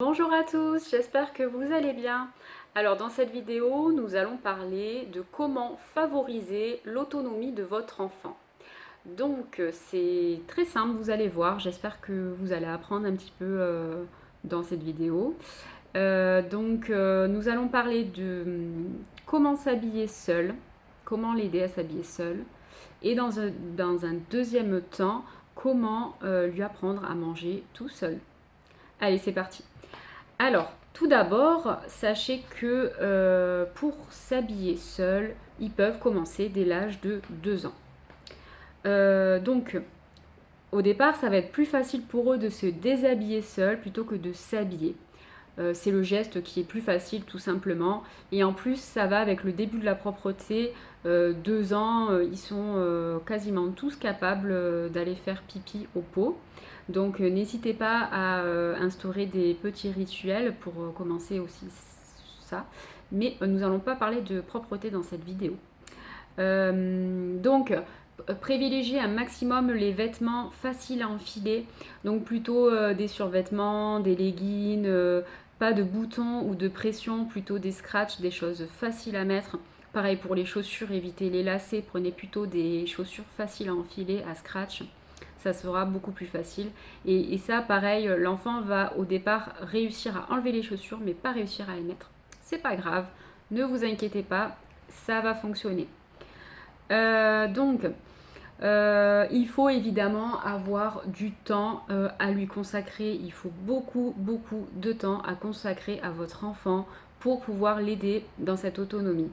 Bonjour à tous, j'espère que vous allez bien. Alors dans cette vidéo, nous allons parler de comment favoriser l'autonomie de votre enfant. Donc c'est très simple, vous allez voir, j'espère que vous allez apprendre un petit peu dans cette vidéo. Nous allons parler de comment s'habiller seul, comment l'aider à s'habiller seul. Et dans un deuxième temps, comment lui apprendre à manger tout seul. Allez, c'est parti. Alors, tout d'abord, sachez que pour s'habiller seul, ils peuvent commencer dès l'âge de 2 ans. Donc, au départ, ça va être plus facile pour eux de se déshabiller seul plutôt que de s'habiller. C'est le geste qui est plus facile tout simplement. Et en plus, ça va avec le début de la propreté. 2 ans, ils sont quasiment tous capables d'aller faire pipi au pot. Donc n'hésitez pas à instaurer des petits rituels pour commencer aussi ça. Mais nous n'allons pas parler de propreté dans cette vidéo. Privilégiez un maximum les vêtements faciles à enfiler. Donc plutôt des survêtements, des leggings, pas de boutons ou de pression, plutôt des scratchs, des choses faciles à mettre. Pareil pour les chaussures, évitez les lacets, prenez plutôt des chaussures faciles à enfiler, à scratch. Ça sera beaucoup plus facile. Et ça, pareil, l'enfant va au départ réussir à enlever les chaussures, mais pas réussir à les mettre. C'est pas grave, ne vous inquiétez pas, ça va fonctionner. Il faut évidemment avoir du temps à lui consacrer. Il faut beaucoup de temps à consacrer à votre enfant pour pouvoir l'aider dans cette autonomie.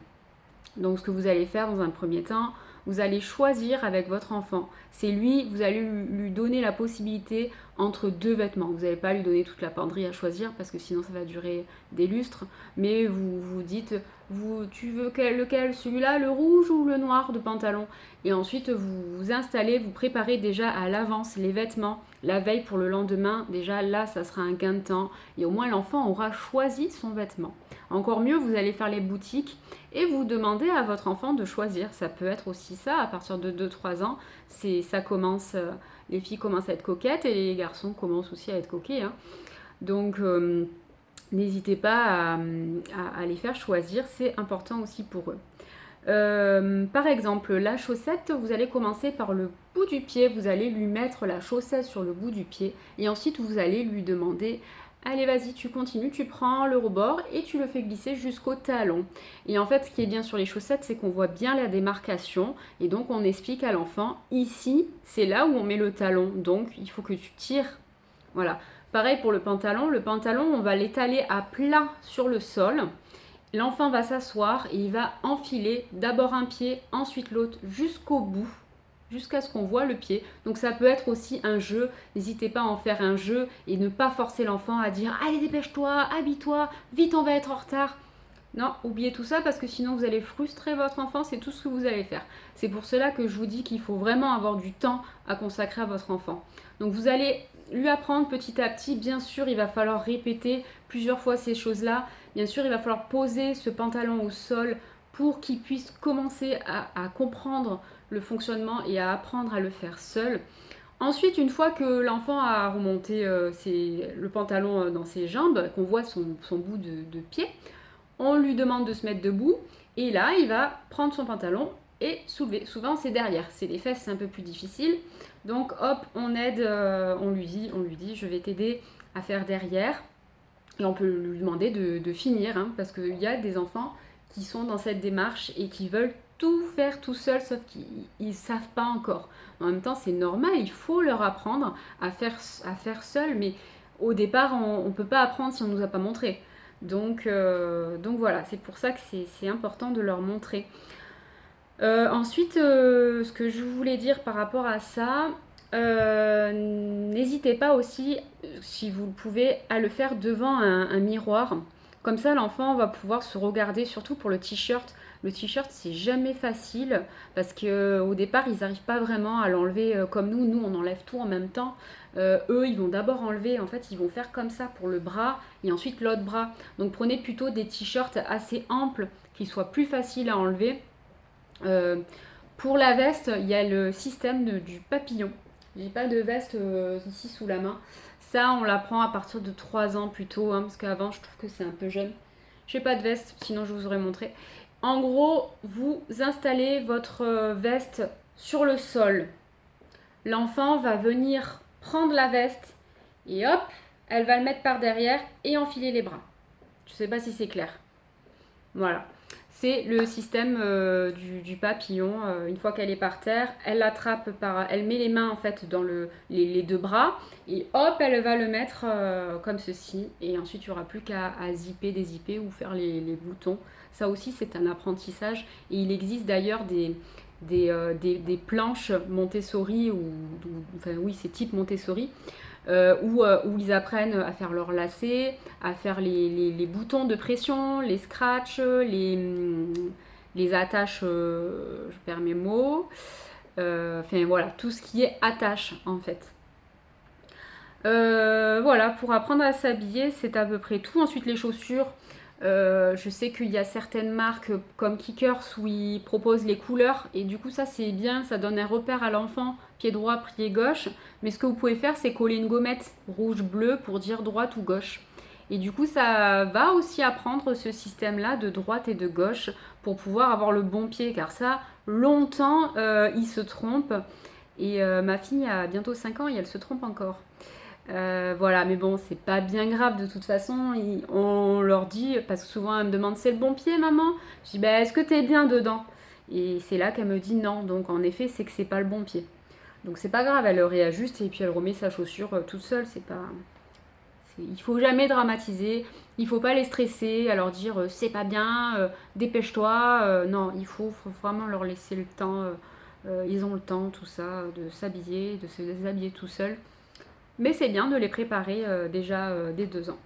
Donc ce que vous allez faire dans un premier temps, vous allez choisir avec votre enfant. C'est lui, vous allez lui donner la possibilité entre deux vêtements. Vous n'allez pas lui donner toute la penderie à choisir parce que sinon ça va durer des lustres. Mais vous vous dites, tu veux lequel, celui-là, le rouge ou le noir de pantalon? Et ensuite vous vous installez, vous préparez déjà à l'avance les vêtements, la veille pour le lendemain. Déjà là, ça sera un gain de temps et au moins l'enfant aura choisi son vêtement. Encore mieux, vous allez faire les boutiques et vous demandez à votre enfant de choisir. Ça peut être aussi ça, à partir de 2-3 ans, ça commence, les filles commencent à être coquettes et les garçons commencent aussi à être coquets. Hein. Donc n'hésitez pas à les faire choisir, c'est important aussi pour eux. Par exemple, la chaussette, vous allez commencer par le bout du pied, vous allez lui mettre la chaussette sur le bout du pied et ensuite vous allez lui demander allez vas-y tu continues, tu prends le rebord et tu le fais glisser jusqu'au talon. Et en fait ce qui est bien sur les chaussettes c'est qu'on voit bien la démarcation et donc on explique à l'enfant ici c'est là où on met le talon donc il faut que tu tires. Voilà. Pareil pour le pantalon on va l'étaler à plat sur le sol. L'enfant va s'asseoir et il va enfiler d'abord un pied, ensuite l'autre jusqu'au bout, jusqu'à ce qu'on voit le pied. Donc ça peut être aussi un jeu, n'hésitez pas à en faire un jeu et ne pas forcer l'enfant à dire allez dépêche-toi, habille-toi, vite on va être en retard. Non, oubliez tout ça parce que sinon vous allez frustrer votre enfant, c'est tout ce que vous allez faire. C'est pour cela que je vous dis qu'il faut vraiment avoir du temps à consacrer à votre enfant. Donc vous allez lui apprendre petit à petit, bien sûr il va falloir répéter plusieurs fois ces choses-là. Bien sûr il va falloir poser ce pantalon au sol pour qu'il puisse commencer à comprendre le fonctionnement et à apprendre à le faire seul. Ensuite, une fois que l'enfant a remonté le pantalon dans ses jambes, qu'on voit son bout de pied, on lui demande de se mettre debout et là il va prendre son pantalon et soulever. Souvent c'est derrière, c'est les fesses, c'est un peu plus difficile. Donc hop, on aide, on lui dit je vais t'aider à faire derrière. Et on peut lui demander de finir, hein, parce qu'il y a des enfants qui sont dans cette démarche et qui veulent tout faire tout seuls, sauf qu'ils ne savent pas encore. En même temps, c'est normal, il faut leur apprendre à faire seul, mais au départ, on ne peut pas apprendre si on ne nous a pas montré. Donc voilà, c'est pour ça que c'est important de leur montrer. Ensuite, ce que je voulais dire par rapport à ça, n'hésitez pas aussi, si vous le pouvez, à le faire devant un miroir. Comme ça, l'enfant va pouvoir se regarder, surtout pour le t-shirt. Le t-shirt, c'est jamais facile parce qu'au départ, ils n'arrivent pas vraiment à l'enlever comme nous. Nous, on enlève tout en même temps. Eux, ils vont d'abord enlever, en fait, ils vont faire comme ça pour le bras et ensuite l'autre bras. Donc, prenez plutôt des t-shirts assez amples qui soient plus faciles à enlever. Pour la veste, il y a le système du papillon. J'ai pas de veste ici sous la main. Ça, on la prend à partir de 3 ans plutôt, hein, parce qu'avant, je trouve que c'est un peu jeune. J'ai pas de veste, sinon je vous aurais montré. En gros, vous installez votre veste sur le sol. L'enfant va venir prendre la veste et hop, elle va le mettre par derrière et enfiler les bras. Je sais pas si c'est clair. Voilà. C'est le système du papillon. Une fois qu'elle est par terre, elle l'attrape elle met les mains en fait dans les deux bras et hop, elle va le mettre comme ceci. Et ensuite, il n'y aura plus qu'à zipper, dézipper ou faire les boutons. Ça aussi, c'est un apprentissage. Et il existe d'ailleurs des planches Montessori enfin oui, c'est type Montessori. Où ils apprennent à faire leurs lacets, à faire les boutons de pression, les scratchs, les attaches, je perds mes mots, enfin voilà, tout ce qui est attache en fait. Voilà, pour apprendre à s'habiller, c'est à peu près tout. Ensuite, les chaussures. Je sais qu'il y a certaines marques comme Kickers où ils proposent les couleurs et du coup ça c'est bien, ça donne un repère à l'enfant, pied droit, pied gauche. Mais ce que vous pouvez faire c'est coller une gommette rouge-bleu pour dire droite ou gauche. Et du coup ça va aussi apprendre ce système-là de droite et de gauche pour pouvoir avoir le bon pied car ça longtemps ils se trompent. Et ma fille a bientôt 5 ans et elle se trompe encore. Voilà, mais bon, c'est pas bien grave de toute façon. On leur dit, parce que souvent elle me demande c'est le bon pied, maman. Je dis bah est-ce que t'es bien dedans? Et c'est là qu'elle me dit non. Donc en effet, c'est que c'est pas le bon pied. Donc c'est pas grave, elle le réajuste et puis elle remet sa chaussure toute seule. Il faut jamais dramatiser. Il faut pas les stresser, à leur dire c'est pas bien, dépêche-toi. Non, il faut vraiment leur laisser le temps. Ils ont le temps, tout ça, de s'habiller, de se déshabiller tout seul. Mais c'est bien de les préparer déjà dès 2 ans.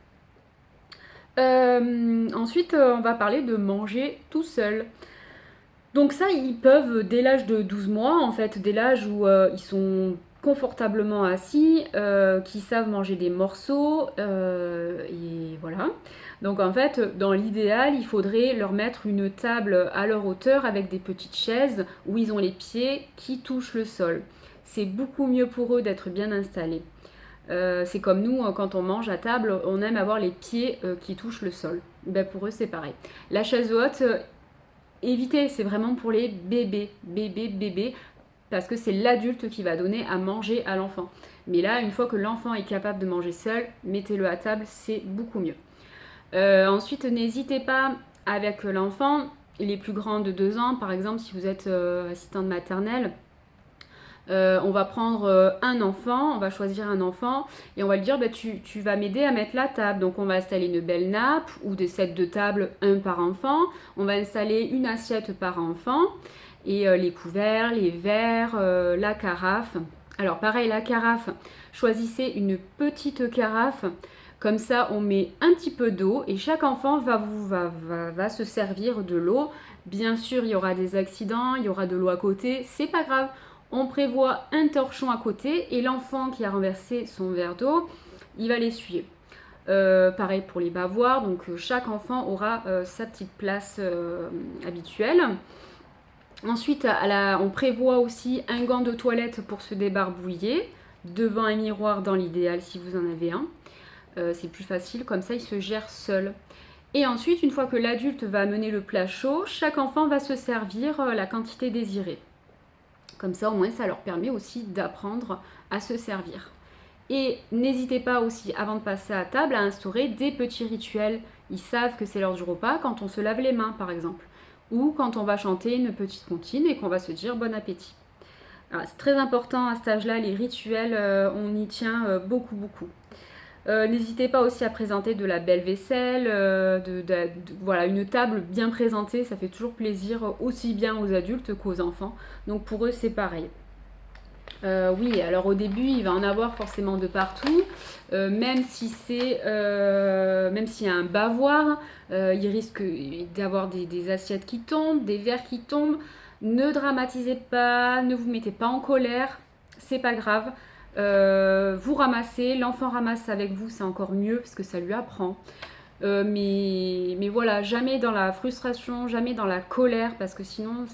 Ensuite, on va parler de manger tout seul. Donc ça, ils peuvent, dès l'âge de 12 mois, en fait, dès l'âge où ils sont confortablement assis, qui savent manger des morceaux, et voilà. Donc en fait, dans l'idéal, il faudrait leur mettre une table à leur hauteur avec des petites chaises où ils ont les pieds qui touchent le sol. C'est beaucoup mieux pour eux d'être bien installés. C'est comme nous, quand on mange à table, on aime avoir les pieds qui touchent le sol. Ben, pour eux, c'est pareil. La chaise haute, évitez, c'est vraiment pour les bébés, parce que c'est l'adulte qui va donner à manger à l'enfant. Mais là, une fois que l'enfant est capable de manger seul, mettez-le à table, c'est beaucoup mieux. Ensuite, n'hésitez pas avec l'enfant, les plus grands de 2 ans, par exemple, si vous êtes assistante maternelle, on va prendre un enfant, on va choisir un enfant et on va lui dire bah, tu vas m'aider à mettre la table. Donc on va installer une belle nappe ou des sets de table, un par enfant. On va installer une assiette par enfant et les couverts, les verres, la carafe. Alors pareil, la carafe, choisissez une petite carafe. Comme ça, on met un petit peu d'eau et chaque enfant va se servir de l'eau. Bien sûr, il y aura des accidents, il y aura de l'eau à côté, c'est pas grave. On prévoit un torchon à côté et l'enfant qui a renversé son verre d'eau, il va l'essuyer. Pareil pour les bavoirs, donc chaque enfant aura sa petite place habituelle. Ensuite, on prévoit aussi un gant de toilette pour se débarbouiller, devant un miroir dans l'idéal si vous en avez un. C'est plus facile, comme ça il se gère seul. Et ensuite, une fois que l'adulte va amener le plat chaud, chaque enfant va se servir la quantité désirée. Comme ça, au moins, ça leur permet aussi d'apprendre à se servir. Et n'hésitez pas aussi, avant de passer à table, à instaurer des petits rituels. Ils savent que c'est l'heure du repas quand on se lave les mains, par exemple. Ou quand on va chanter une petite comptine et qu'on va se dire bon appétit. C'est très important à cet âge-là, les rituels, on y tient beaucoup. N'hésitez pas aussi à présenter de la belle vaisselle, voilà, une table bien présentée, ça fait toujours plaisir aussi bien aux adultes qu'aux enfants. Donc pour eux c'est pareil. Oui, alors au début il va en avoir forcément de partout, même s'il y a un bavoir, il risque d'avoir des assiettes qui tombent, des verres qui tombent. Ne dramatisez pas, ne vous mettez pas en colère, c'est pas grave. Vous ramassez, l'enfant ramasse avec vous, c'est encore mieux parce que ça lui apprend. Mais voilà, jamais dans la frustration, jamais dans la colère, parce que sinon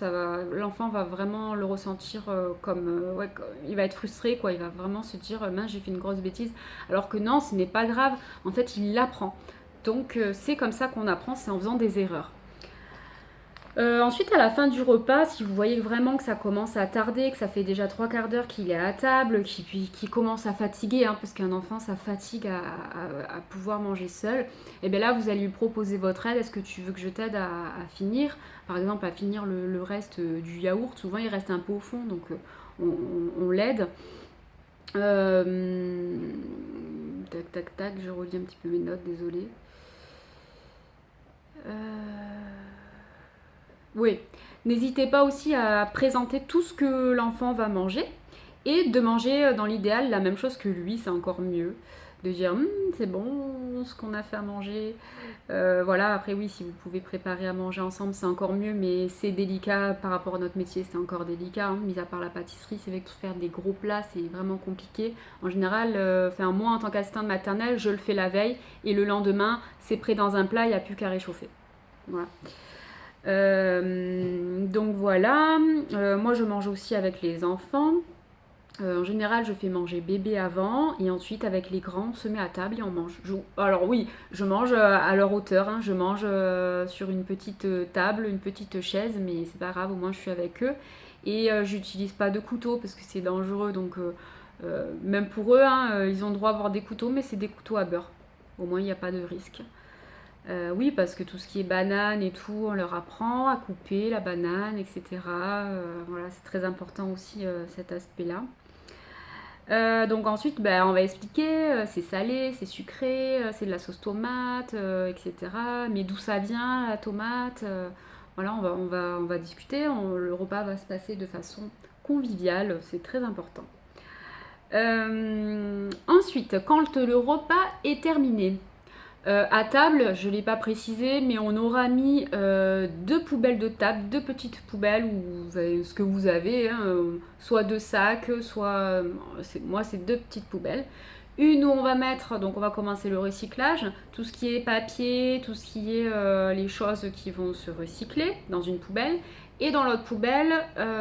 l'enfant va vraiment le ressentir ouais, il va être frustré, quoi. Il va vraiment se dire mince, j'ai fait une grosse bêtise. Alors que non, ce n'est pas grave. En fait, il l'apprend. Donc c'est comme ça qu'on apprend, c'est en faisant des erreurs. Ensuite, à la fin du repas, si vous voyez vraiment que ça commence à tarder, que ça fait déjà 3 quarts d'heure qu'il est à table, qu'il commence à fatiguer, hein, parce qu'un enfant, ça fatigue à pouvoir manger seul, et bien là, vous allez lui proposer votre aide. Est-ce que tu veux que je t'aide à finir? Par exemple, à finir le reste du yaourt. Souvent, il reste un peu au fond, donc on l'aide. Tac, tac, tac, je relis un petit peu mes notes, désolée. Oui, n'hésitez pas aussi à présenter tout ce que l'enfant va manger et de manger dans l'idéal la même chose que lui, c'est encore mieux. De dire c'est bon ce qu'on a fait à manger. Voilà, après oui, si vous pouvez préparer à manger ensemble, c'est encore mieux, mais c'est délicat par rapport à notre métier, c'est encore délicat. Hein. Mis à part la pâtisserie, c'est vrai que faire des gros plats, c'est vraiment compliqué. En général, moi en tant qu'assistante maternelle, je le fais la veille et le lendemain, c'est prêt dans un plat, il n'y a plus qu'à réchauffer. Voilà. Donc voilà, moi je mange aussi avec les enfants. En général, je fais manger bébé avant et ensuite avec les grands, on se met à table et on mange. Alors oui, je mange à leur hauteur, hein. Je mange sur une petite table, une petite chaise, mais c'est pas grave, au moins je suis avec eux. Et j'utilise pas de couteau parce que c'est dangereux, donc même pour eux, hein, ils ont le droit d'avoir des couteaux, mais c'est des couteaux à beurre. Au moins il n'y a pas de risque. Oui, parce que tout ce qui est banane et tout, on leur apprend à couper la banane, etc. Voilà, c'est très important aussi cet aspect-là. Donc ensuite, on va expliquer, c'est salé, c'est sucré, c'est de la sauce tomate, etc. Mais d'où ça vient, la tomate voilà, on va discuter, le repas va se passer de façon conviviale, c'est très important. Ensuite, quand le repas est terminé, à table, je ne l'ai pas précisé, mais on aura mis 2 poubelles de table, 2 petites poubelles où vous avez ce que vous avez, hein, soit 2 sacs, soit moi c'est 2 petites poubelles. Une où on va mettre, donc on va commencer le recyclage, tout ce qui est papier, tout ce qui est les choses qui vont se recycler dans une poubelle. Et dans l'autre poubelle,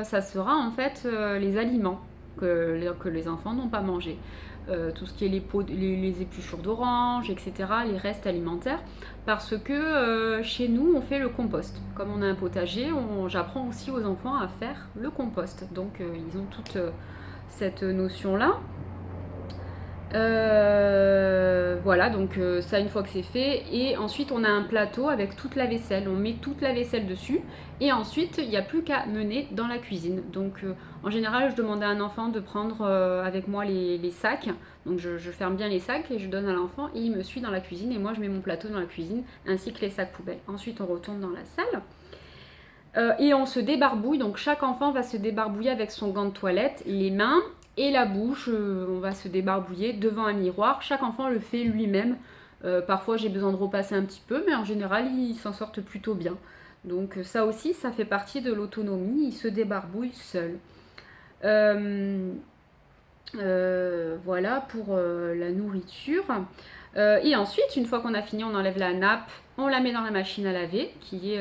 ça sera en fait les aliments que les enfants n'ont pas mangés. Tout ce qui est les épluchures d'orange, etc., les restes alimentaires, parce que chez nous, on fait le compost. Comme on a un potager, j'apprends aussi aux enfants à faire le compost. Donc, ils ont toute cette notion-là. Voilà, donc ça une fois que c'est fait. Et ensuite, on a un plateau avec toute la vaisselle. On met toute la vaisselle dessus. Et ensuite, il n'y a plus qu'à mener dans la cuisine. Donc, en général, je demande à un enfant de prendre avec moi les sacs. Donc, je ferme bien les sacs et je donne à l'enfant. Et il me suit dans la cuisine. Et moi, je mets mon plateau dans la cuisine ainsi que les sacs poubelles. Ensuite, on retourne dans la salle. Et on se débarbouille, donc chaque enfant va se débarbouiller avec son gant de toilette, les mains et la bouche, on va se débarbouiller devant un miroir. Chaque enfant le fait lui-même. Parfois j'ai besoin de repasser un petit peu, mais en général ils s'en sortent plutôt bien. Donc ça aussi, ça fait partie de l'autonomie, ils se débarbouillent seuls. Voilà pour la nourriture. Et ensuite, une fois qu'on a fini, on enlève la nappe, on la met dans la machine à laver, qui est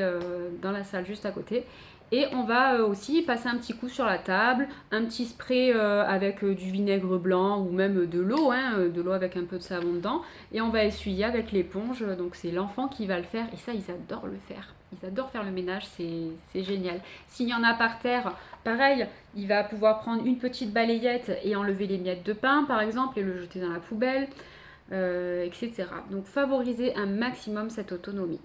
dans la salle juste à côté. Et on va aussi passer un petit coup sur la table, un petit spray avec du vinaigre blanc ou même de l'eau, hein, de l'eau avec un peu de savon dedans. Et on va essuyer avec l'éponge, donc c'est l'enfant qui va le faire. Et ça, ils adorent le faire. Ils adorent faire le ménage, c'est génial. S'il y en a par terre, pareil, il va pouvoir prendre une petite balayette et enlever les miettes de pain, par exemple, et le jeter dans la poubelle. Etc. Donc favoriser un maximum cette autonomie.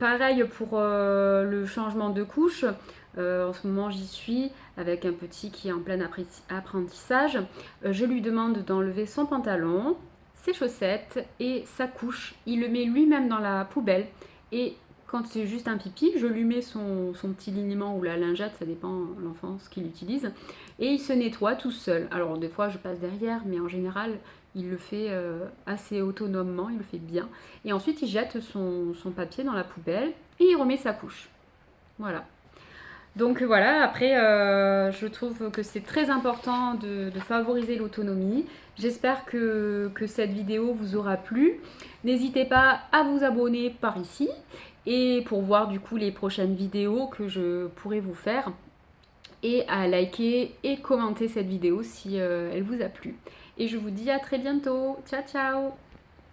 Pareil pour le changement de couche. En ce moment j'y suis avec un petit qui est en plein apprentissage. Je lui demande d'enlever son pantalon, ses chaussettes et sa couche. Il le met lui-même dans la poubelle et quand c'est juste un pipi, je lui mets son petit liniment ou la lingette, ça dépend l'enfant ce qu'il utilise, et il se nettoie tout seul. Alors des fois je passe derrière, mais en général il le fait assez autonomement, il le fait bien. Et ensuite il jette son papier dans la poubelle et il remet sa couche. Voilà. Donc voilà, après, je trouve que c'est très important de favoriser l'autonomie. J'espère que cette vidéo vous aura plu. N'hésitez pas à vous abonner par ici et pour voir du coup les prochaines vidéos que je pourrai vous faire et à liker et commenter cette vidéo si elle vous a plu. Et je vous dis à très bientôt. Ciao ciao!